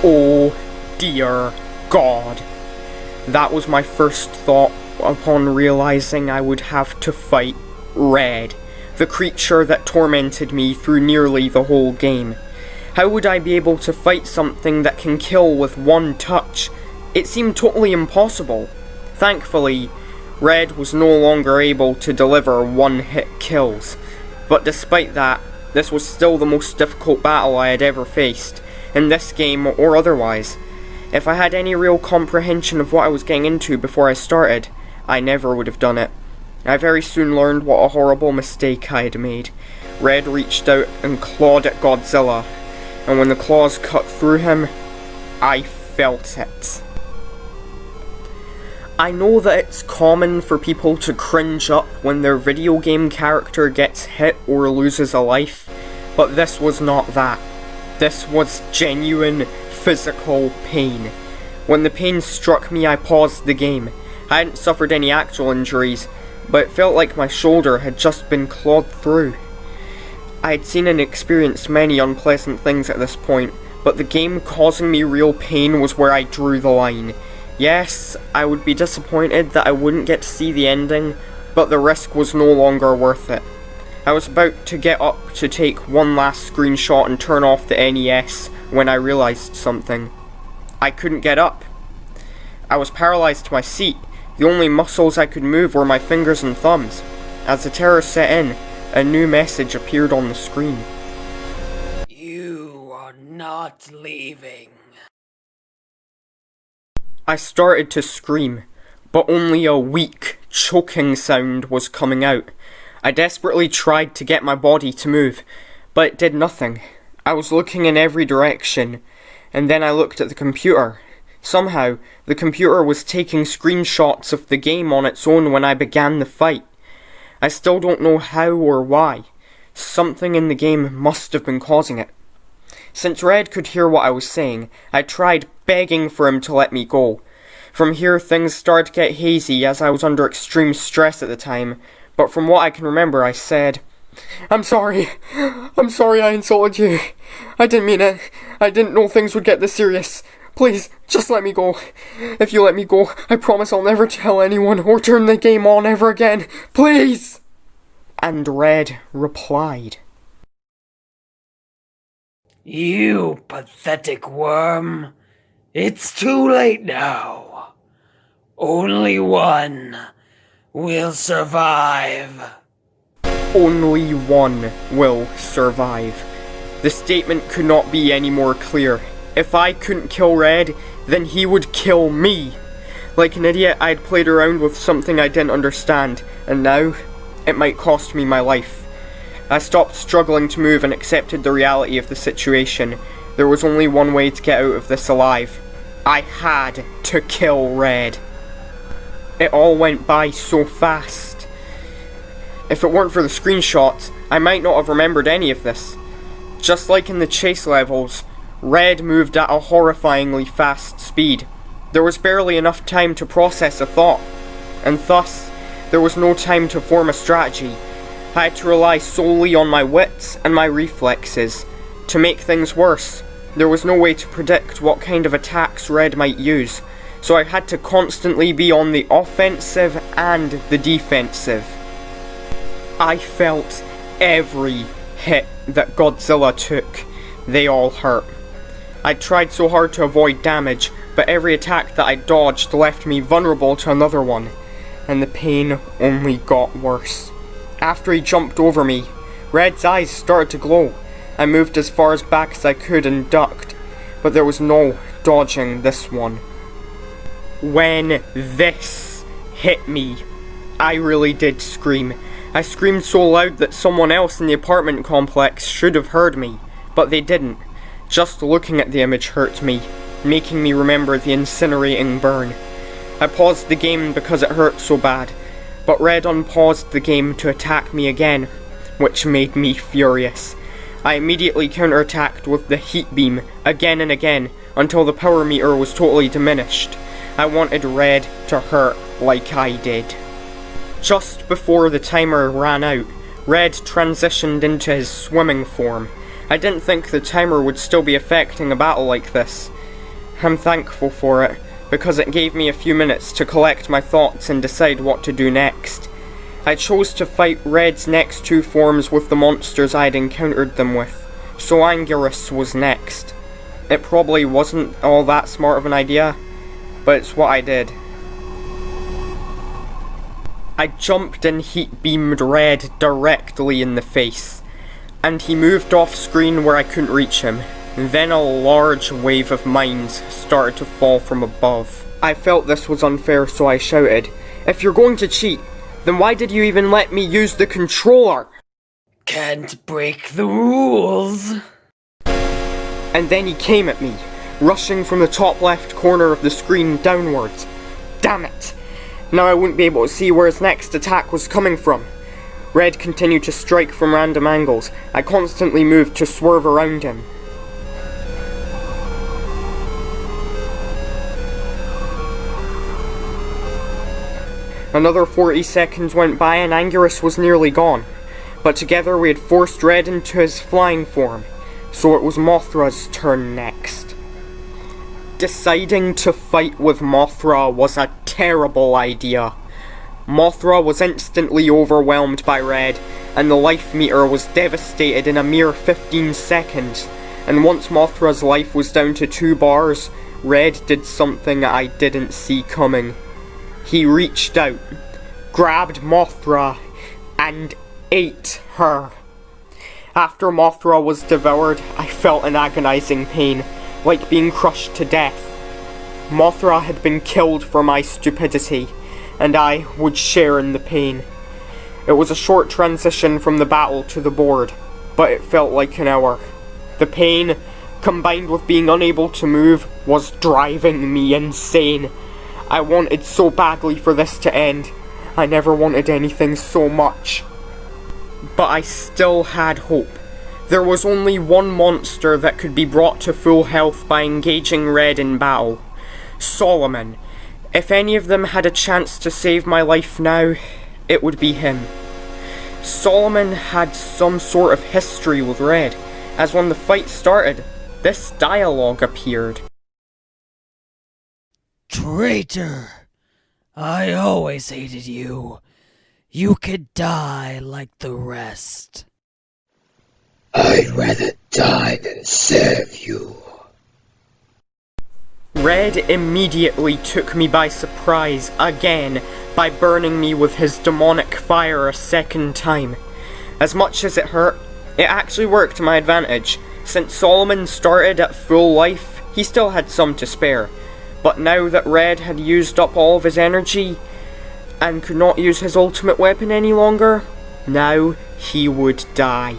Oh dear God. That was my first thought upon realizing I would have to fight Red, the creature that tormented me through nearly the whole game. How would I be able to fight something that can kill with one touch? It seemed totally impossible. Thankfully, Red was no longer able to deliver one-hit kills, but despite that, this was still the most difficult battle I had ever faced, in this game or otherwise. If I had any real comprehension of what I was getting into before I started, I never would have done it. I very soon learned what a horrible mistake I had made. Red reached out and clawed at Godzilla, and when the claws cut through him, I felt it. I know that it's common for people to cringe up when their video game character gets hit or loses a life, but this was not that. This was genuine physical pain. When the pain struck me, I paused the game. I hadn't suffered any actual injuries, but it felt like my shoulder had just been clawed through. I had seen and experienced many unpleasant things at this point, but the game causing me real pain was where I drew the line. Yes, I would be disappointed that I wouldn't get to see the ending, but the risk was no longer worth it. I was about to get up to take one last screenshot and turn off the NES when I realized something. I couldn't get up. I was paralyzed to my seat. The only muscles I could move were my fingers and thumbs. As the terror set in, a new message appeared on the screen. You are not leaving. I started to scream, but only a weak, choking sound was coming out. I desperately tried to get my body to move, but it did nothing. I was looking in every direction, and then I looked at the computer. Somehow, the computer was taking screenshots of the game on its own when I began the fight. I still don't know how or why. Something in the game must have been causing it. Since Red could hear what I was saying, I tried begging for him to let me go. From here, things started to get hazy as I was under extreme stress at the time, but from what I can remember, I said, I'm sorry I insulted you. I didn't mean it. I didn't know things would get this serious. Please, just let me go. If you let me go, I promise I'll never tell anyone or turn the game on ever again. Please! And Red replied, You pathetic worm. It's too late now. Only one will survive. Only one will survive. The statement could not be any more clear. If I couldn't kill Red, then he would kill me. Like an idiot, I'd played around with something I didn't understand, and now, it might cost me my life. I stopped struggling to move and accepted the reality of the situation. There was only one way to get out of this alive. I had to kill Red. It all went by so fast. If it weren't for the screenshots, I might not have remembered any of this. Just like in the chase levels, Red moved at a horrifyingly fast speed. There was barely enough time to process a thought, and thus, there was no time to form a strategy. I had to rely solely on my wits and my reflexes. To make things worse, there was no way to predict what kind of attacks Red might use, so I had to constantly be on the offensive and the defensive. I felt every hit that Godzilla took. They all hurt. I tried so hard to avoid damage, but every attack that I dodged left me vulnerable to another one, and the pain only got worse. After he jumped over me, Red's eyes started to glow. I moved as far as back as I could and ducked, but there was no dodging this one. When this hit me, I really did scream. I screamed so loud that someone else in the apartment complex should have heard me, but they didn't. Just looking at the image hurt me, making me remember the incinerating burn. I paused the game because it hurt so bad, but Red unpaused the game to attack me again, which made me furious. I immediately counterattacked with the heat beam again and again until the power meter was totally diminished. I wanted Red to hurt like I did. Just before the timer ran out, Red transitioned into his swimming form. I didn't think the timer would still be affecting a battle like this. I'm thankful for it, because it gave me a few minutes to collect my thoughts and decide what to do next. I chose to fight Red's next two forms with the monsters I'd encountered them with, so Anguirus was next. It probably wasn't all that smart of an idea, but it's what I did. I jumped and heat beamed Red directly in the face, and he moved off screen where I couldn't reach him. Then a large wave of mines started to fall from above. I felt this was unfair, so I shouted, "If you're going to cheat, then why did you even let me use the controller?" Can't break the rules. And then he came at me, rushing from the top left corner of the screen downwards. Damn it! Now I wouldn't be able to see where his next attack was coming from. Red continued to strike from random angles. I constantly moved to swerve around him. Another 40 seconds went by and Anguirus was nearly gone, but together we had forced Red into his flying form, so it was Mothra's turn next. Deciding to fight with Mothra was a terrible idea. Mothra was instantly overwhelmed by Red, and the life meter was devastated in a mere 15 seconds, and once Mothra's life was down to 2 bars, Red did something I didn't see coming. He reached out, grabbed Mothra, and ate her. After Mothra was devoured, I felt an agonizing pain, like being crushed to death. Mothra had been killed for my stupidity, and I would share in the pain. It was a short transition from the battle to the board, but it felt like an hour. The pain, combined with being unable to move, was driving me insane. I wanted so badly for this to end. I never wanted anything so much. But I still had hope. There was only one monster that could be brought to full health by engaging Red in battle. Solomon. If any of them had a chance to save my life now, it would be him. Solomon had some sort of history with Red, as when the fight started, this dialogue appeared. Traitor! I always hated you. You could die like the rest. I'd rather die than serve you. Red immediately took me by surprise again by burning me with his demonic fire a second time. As much as it hurt, it actually worked to my advantage. Since Solomon started at full life, he still had some to spare. But now that Red had used up all of his energy and could not use his ultimate weapon any longer, now he would die.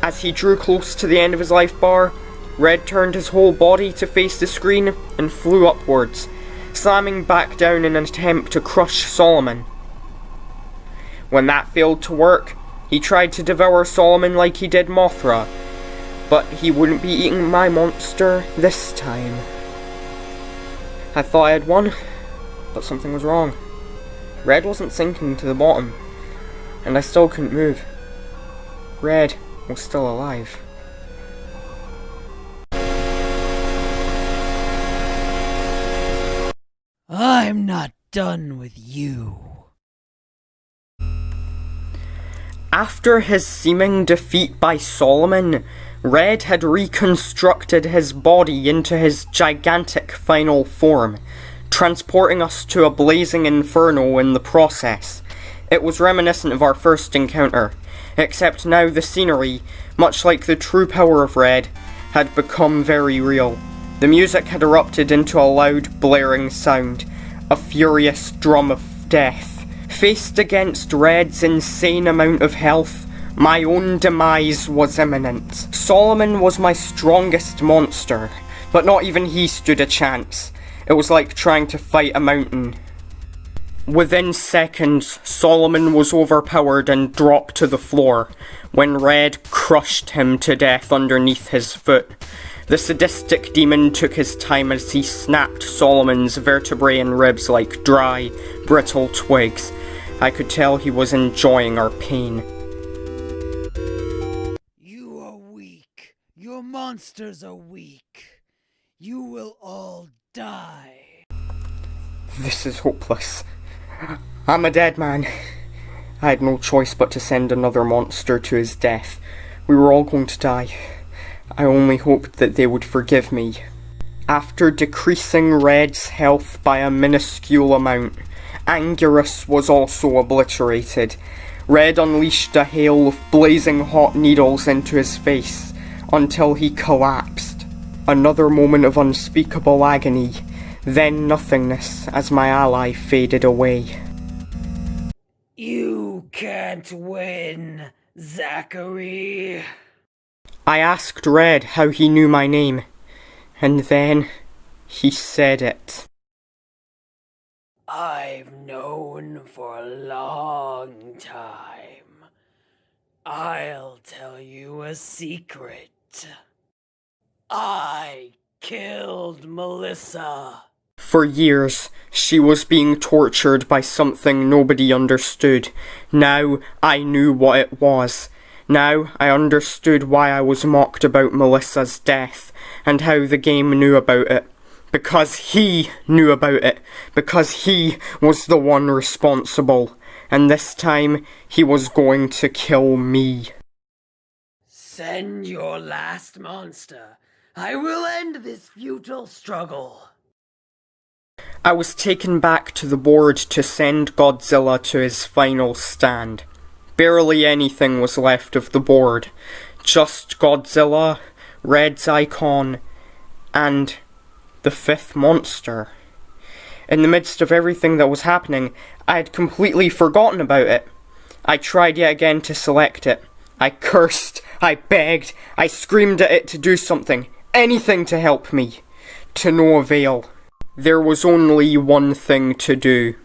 As he drew close to the end of his life bar, Red turned his whole body to face the screen and flew upwards, slamming back down in an attempt to crush Solomon. When that failed to work, he tried to devour Solomon like he did Mothra, but he wouldn't be eating my monster this time. I thought I had won, but something was wrong. Red wasn't sinking to the bottom, and I still couldn't move. Red was still alive. I'm not done with you. After his seeming defeat by Solomon, Red had reconstructed his body into his gigantic final form, transporting us to a blazing inferno in the process. It was reminiscent of our first encounter, except now the scenery, much like the true power of Red, had become very real. The music had erupted into a loud, blaring sound, a furious drum of death. Faced against Red's insane amount of health, my own demise was imminent. Solomon was my strongest monster, but not even he stood a chance. It was like trying to fight a mountain. Within seconds, Solomon was overpowered and dropped to the floor, when Red crushed him to death underneath his foot. The sadistic demon took his time as he snapped Solomon's vertebrae and ribs like dry, brittle twigs. I could tell he was enjoying our pain. You are weak. monsters are weak. You will all die. This is hopeless. I'm a dead man. I had no choice but to send another monster to his death. We were all going to die. I only hoped that they would forgive me. After decreasing Red's health by a minuscule amount, Anguirus was also obliterated. Red unleashed a hail of blazing hot needles into his face until he collapsed. Another moment of unspeakable agony, then nothingness as my ally faded away. You can't win, Zachary. I asked Red how he knew my name, and then he said it. I've known for a long time. I'll tell you a secret. I killed Melissa. For years, she was being tortured by something nobody understood. Now I knew what it was. Now I understood why I was mocked about Melissa's death, and how the game knew about it. Because he knew about it. Because he was the one responsible. And this time, he was going to kill me. Send your last monster. I will end this futile struggle. I was taken back to the board to send Godzilla to his final stand. Barely anything was left of the board. Just Godzilla, Red's icon, and the fifth monster. In the midst of everything that was happening, I had completely forgotten about it. I tried yet again to select it. I cursed, I begged, I screamed at it to do something, anything to help me. To no avail. There was only one thing to do.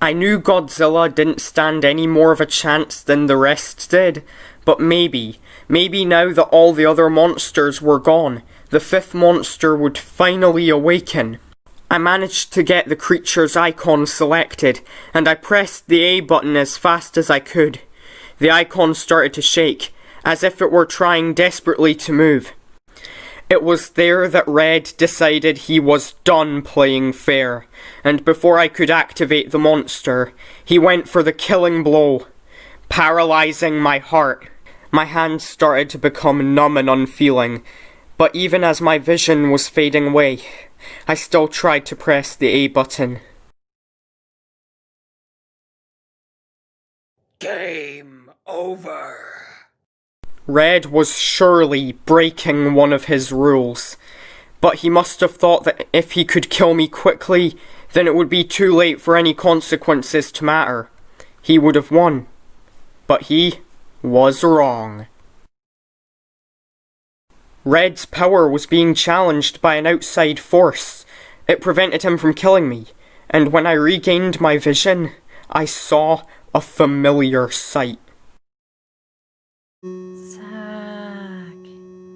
I knew Godzilla didn't stand any more of a chance than the rest did, but maybe now that all the other monsters were gone, the fifth monster would finally awaken. I managed to get the creature's icon selected, and I pressed the A button as fast as I could. The icon started to shake, as if it were trying desperately to move. It was there that Red decided he was done playing fair, and before I could activate the monster, he went for the killing blow, paralyzing my heart. My hands started to become numb and unfeeling, but even as my vision was fading away, I still tried to press the A button. Game over. Red was surely breaking one of his rules, but he must have thought that if he could kill me quickly, then it would be too late for any consequences to matter. He would have won. But he was wrong. Red's power was being challenged by an outside force. It prevented him from killing me, and when I regained my vision, I saw a familiar sight. Zach,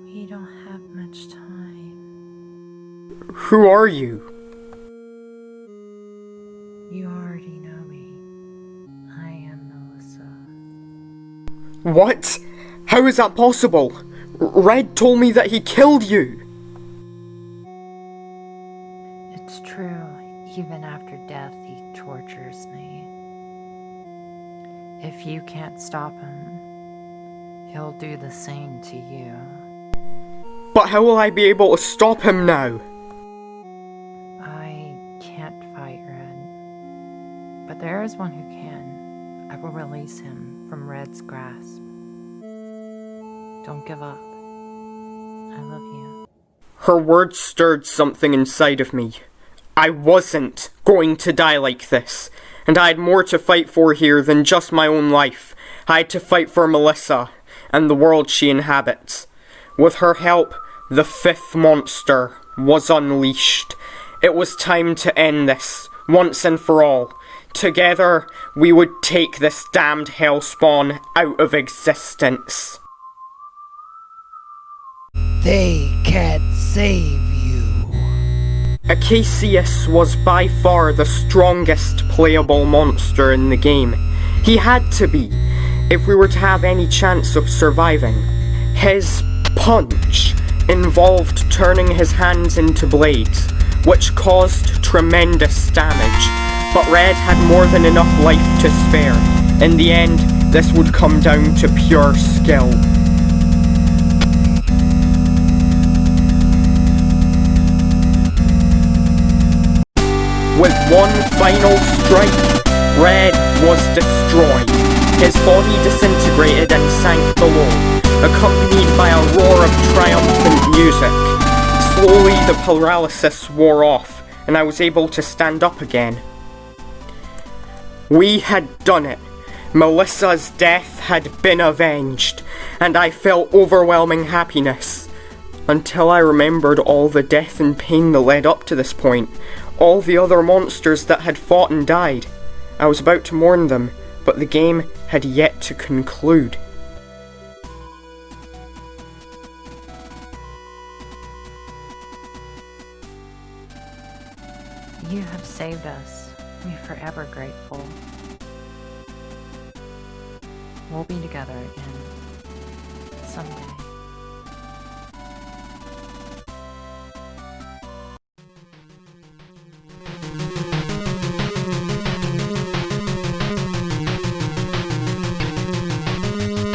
we don't have much time. Who are you? You already know me. I am Melissa. What? How is that possible? Red told me that he killed you. It's true. Even after death, he tortures me. If you can't stop him, he'll do the same to you. But how will I be able to stop him now? I can't fight Red, but there is one who can. I will release him from Red's grasp. Don't give up. I love you. Her words stirred something inside of me. I wasn't going to die like this, and I had more to fight for here than just my own life. I had to fight for Melissa and the world she inhabits. With her help, the fifth monster was unleashed. It was time to end this, once and for all. Together, we would take this damned hellspawn out of existence. They can't save you. Acacius was by far the strongest playable monster in the game. He had to be, if we were to have any chance of surviving. His punch involved turning his hands into blades, which caused tremendous damage, but Red had more than enough life to spare. In the end, this would come down to pure skill. With one final strike, Red was destroyed. His body disintegrated and sank below, accompanied by a roar of triumphant music. Slowly the paralysis wore off, and I was able to stand up again. We had done it. Melissa's death had been avenged, and I felt overwhelming happiness. Until I remembered all the death and pain that led up to this point, all the other monsters that had fought and died. I was about to mourn them, but the game had yet to conclude. You have saved us. We're forever grateful. We'll be together again someday.